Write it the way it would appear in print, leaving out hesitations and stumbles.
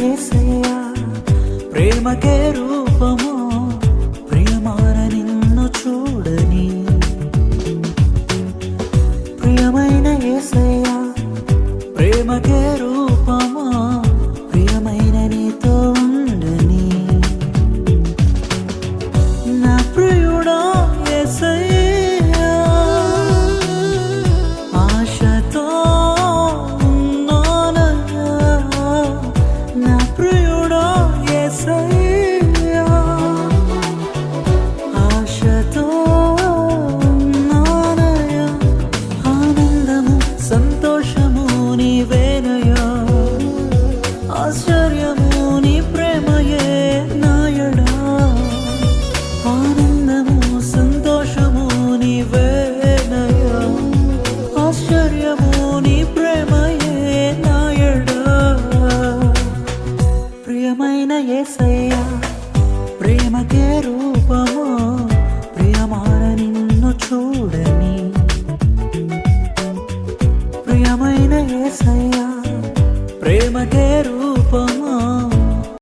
యేసయ్యా ప్రేమకే రూపము ప్రియమార నిన్ను చూడని ప్రియమైన యేసయ్యా ప్రేమకే రూపము ప్రియమైన నీతో ఉండని నా ప్రియుడా యేసయ్యా ఆశతో ఉన్నానయ్యా నా ప్రియుడా యేసయ్యా ఆశతో ఉన్నానయ్యా ఆనందము సంతోషము నీవేనయ్యా ఆశ్చర్యము నీ ప్రేమయే నాయడా ఆనందము సంతోషము నీవేనయ్యా ఆశ్చర్యము నీ ప్రేమయే నాయడా ప్రియమైన యేసయ్యా ప్రేమకే రూపము ప్రియమార నిన్ను చూడని ప్రియమైన యేసయ్యా ప్రేమకే రూపము